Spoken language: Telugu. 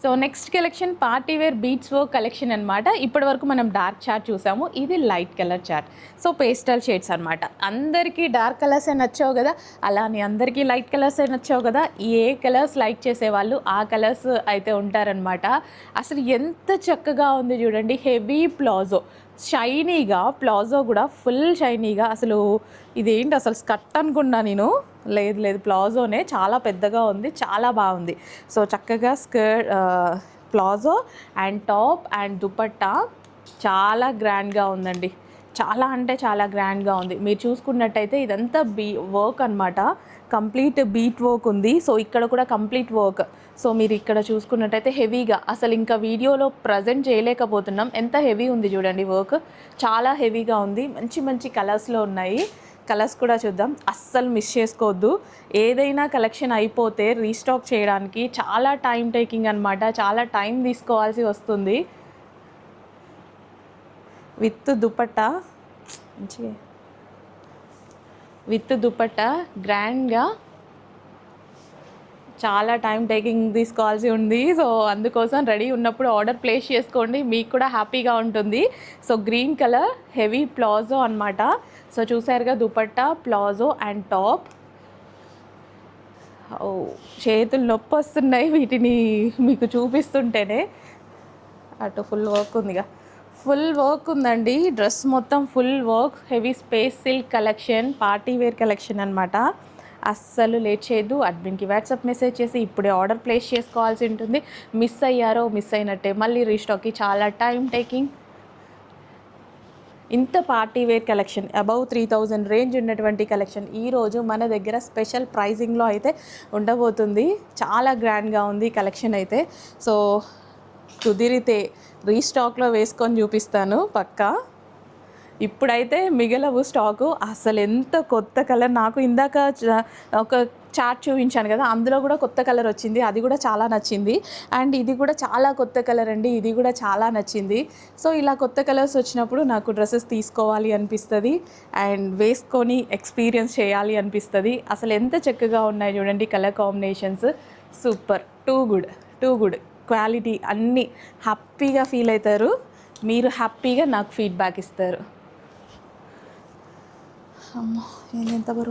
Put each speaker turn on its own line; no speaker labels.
So next collection party wear beads work collection అనమాట. ఇప్పటి వరకు మనం డార్క్ చార్ట్ చూసాము, ఇది light colour chart. So pastel shades అనమాట. అందరికీ డార్క్ కలర్సే నచ్చావు కదా, అలానే అందరికీ లైట్ కలర్సే నచ్చావు కదా. ఏ కలర్స్ లైక్ చేసేవాళ్ళు ఆ కలర్స్ అయితే ఉంటారనమాట. అసలు ఎంత చక్కగా ఉంది చూడండి, హెవీ ప్లాజో, షైనీగా ప్లాజో కూడా ఫుల్ షైనీగా. అసలు ఇదేంటి అసలు స్కర్ట్ అనుకున్నా నేను, లేదు ప్లాజోనే, చాలా పెద్దగా ఉంది, చాలా బాగుంది. సో చక్కగా palazzo and top and dupatta చాలా గ్రాండ్గా ఉందండి. చాలా అంటే చాలా గ్రాండ్గా ఉంది. మీరు చూసుకున్నట్టయితే ఇదంతా వర్క్ అనమాట, కంప్లీట్ బీట్ వర్క్ ఉంది. సో ఇక్కడ కూడా కంప్లీట్ వర్క్. సో మీరు ఇక్కడ చూసుకున్నట్టయితే హెవీగా, అసలు ఇంకా వీడియోలో ప్రజెంట్ చేయలేకపోతున్నాం, ఎంత హెవీ ఉంది చూడండి వర్క్, చాలా హెవీగా ఉంది. మంచి మంచి కలర్స్లో ఉన్నాయి. కలర్స్ కూడా చూద్దాం, అస్సలు మిస్ చేసుకోవద్దు. ఏదైనా కలెక్షన్ అయిపోతే రీస్టాక్ చేయడానికి చాలా టైం టేకింగ్ అనమాట, చాలా టైం తీసుకోవాల్సి వస్తుంది. విత్ దుపట్టా, విత్ దుపట్టా గ్రాండ్గా, చాలా టైం టేకింగ్ తీసుకోవాల్సి ఉంది. సో అందుకోసం రెడీ ఉన్నప్పుడు ఆర్డర్ ప్లేస్ చేసుకోండి, మీకు కూడా హ్యాపీగా ఉంటుంది. So green colour heavy palazzo అనమాట. సో చూసారుగా దుపట్టా, ప్లాజో అండ్ టాప్. చేతులు నొప్పి వస్తున్నాయి వీటిని మీకు చూపిస్తుంటేనే. అటు ఫుల్ వర్క్ ఉందిగా, ఫుల్ వర్క్ ఉందండి, డ్రెస్ మొత్తం full work, heavy space silk collection, party wear collection అనమాట. అస్సలు లేట్ చేయొద్దు, అడ్మిన్కి వాట్సాప్ మెసేజ్ చేసి ఇప్పుడే ఆర్డర్ ప్లేస్ చేసుకోవాల్సి ఉంటుంది. మిస్ అయ్యారో మిస్ అయినట్టే, మళ్ళీ రీస్టాక్కి చాలా టైం టేకింగ్. ఇంత party wear collection, above 3000 range ఉన్నటువంటి కలెక్షన్ ఈరోజు మన దగ్గర స్పెషల్ ప్రైజింగ్లో అయితే ఉండబోతుంది. చాలా గ్రాండ్గా ఉంది కలెక్షన్ అయితే. సో కుదిరితే రీస్టాక్లో వేసుకొని చూపిస్తాను పక్కా. ఇప్పుడైతే మిగలవు స్టాకు. అసలు ఎంత కొత్త కలర్, నాకు ఇందాక ఒక చార్ట్ చూపించాను కదా, అందులో కూడా కొత్త కలర్ వచ్చింది, అది కూడా చాలా నచ్చింది. అండ్ ఇది కూడా చాలా కొత్త కలర్ అండి, ఇది కూడా చాలా నచ్చింది. సో ఇలా కొత్త కలర్స్ వచ్చినప్పుడు నాకు డ్రెస్సెస్ తీసుకోవాలి అనిపిస్తుంది అండ్ వేసుకొని ఎక్స్పీరియన్స్ చేయాలి అనిపిస్తుంది. అసలు ఎంత చక్కగా ఉన్నాయి చూడండి colour combinations, super, too good quality, అన్నీ హ్యాపీగా ఫీల్ అవుతారు మీరు, హ్యాపీగా నాకు ఫీడ్బ్యాక్ ఇస్తారు. అమ్మో, ఎంత బరువు